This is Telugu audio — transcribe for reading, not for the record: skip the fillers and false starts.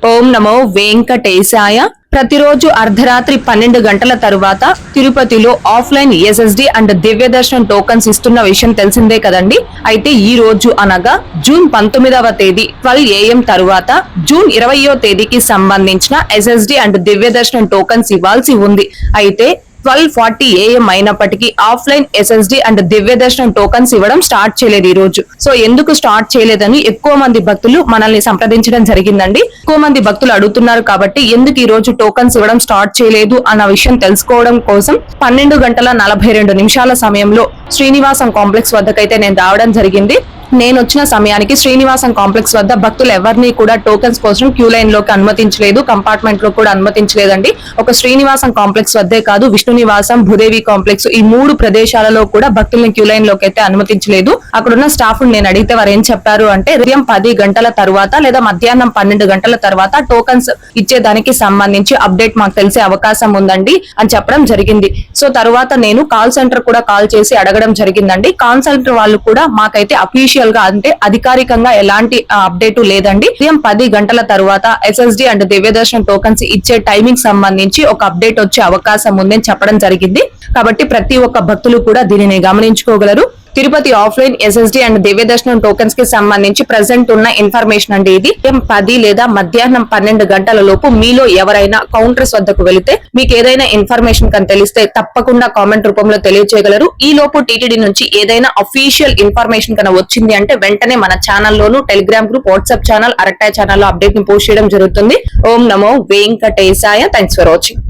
ఓం నమో వెంకటేశాయ. ప్రతిరోజు అర్ధరాత్రి 12 గంటల తరువాత తిరుపతిలో ఆఫ్లైన్ ఎస్ఎస్డి అండ్ దివ్య దర్శనం టోకన్స్ ఇస్తున్న విషయం తెలిసిందే కదండి. అయితే ఈ రోజు అనగా జూన్ 19వ తేదీ 12 AM తరువాత జూన్ 20వ తేదీకి సంబంధించిన ఎస్ఎస్డి అండ్ దివ్య దర్శనం టోకన్స్ ఇవ్వాల్సి ఉంది. అయితే 12:40 AM అయినప్పటికీ ఆఫ్లైన్ ఎస్ఎస్డి అండ్ దివ్య దర్శనం టోకన్స్ ఇవ్వడం స్టార్ట్ చేయలేదు ఈ రోజు. సో ఎందుకు స్టార్ట్ చేయలేదని ఎక్కువ మంది భక్తులు మనల్ని సంప్రదించడం జరిగిందండి. ఎక్కువ మంది భక్తులు అడుగుతున్నారు కాబట్టి ఎందుకు ఈ రోజు టోకన్స్ ఇవ్వడం స్టార్ట్ చేయలేదు అన్న విషయం తెలుసుకోవడం కోసం 12:42 సమయంలో శ్రీనివాసం కాంప్లెక్స్ వద్దకైతే నేను రావడం జరిగింది. నేను వచ్చిన సమయానికి శ్రీనివాసం కాంప్లెక్స్ వద్ద భక్తులు ఎవరిని కూడా టోకెన్స్ కోసం క్యూ లైన్ లోకి అనుమతించలేదు, కంపార్ట్మెంట్ లో కూడా అనుమతించలేదండి. ఒక శ్రీనివాసం కాంప్లెక్స్ వద్దే కాదు, విష్ణు నివాసం, భూదేవి కాంప్లెక్స్, ఈ 3 ప్రదేశాలలో కూడా భక్తుల్ని క్యూ లైన్ లోకి అయితే అనుమతించలేదు. అక్కడున్న స్టాఫ్ నేను అడిగితే వారు ఏం చెప్పారు అంటే ఉదయం 10 గంటల తర్వాత లేదా మధ్యాహ్నం 12 గంటల తర్వాత టోకన్స్ ఇచ్చేదానికి సంబంధించి అప్డేట్ మాకు తెలిసే అవకాశం ఉందండి అని చెప్పడం జరిగింది. సో తర్వాత నేను కాల్ సెంటర్ కూడా కాల్ చేసి అడగడం జరిగిందండి. కాల్ సెంటర్ వాళ్ళు కూడా మాకైతే అఫీషియల్ గా అంటే అధికారికంగా ఎలాంటి అప్డేట్ లేదండి. ఉదయం 10 గంటల తర్వాత ఎస్ఎస్డి అండ్ దివ్య దర్శనం టోకన్స్ ఇచ్చే టైమింగ్ సంబంధించి ఒక అప్డేట్ వచ్చే అవకాశం ఉందని చెప్పడం జరిగింది. కాబట్టి ప్రతి ఒక్క భక్తులు కూడా దీనిని గమనించుకోగలరు. తిరుపతి ఆఫ్లైన్ ఎస్ఎస్డి అండ్ దివ్య దర్శనం టోకెన్స్ కి సంబంధించి ప్రెసెంట్ ఉన్న ఇన్ఫర్మేషన్ అండి ఇది. 10 లేదా మధ్యాహ్నం 12 గంటల లోపు మీలో ఎవరైనా కౌంటర్స్ వద్దకు వెళితే మీకు ఏదైనా ఇన్ఫర్మేషన్ కనుక తెలిస్తే తప్పకుండా కామెంట్ రూపంలో తెలియజేయగలరు. ఈ లోపు టీటీడీ నుంచి ఏదైనా అఫీషియల్ ఇన్ఫర్మేషన్ కనుక వచ్చింది అంటే వెంటనే మన ఛానల్లోను, Telegram group, WhatsApp channel, Arattai ఛానల్లో అప్డేట్ ని పోస్ట్ చేయడం జరుగుతుంది. ఓం నమో వెంకటేశాయ. Thanks for watching.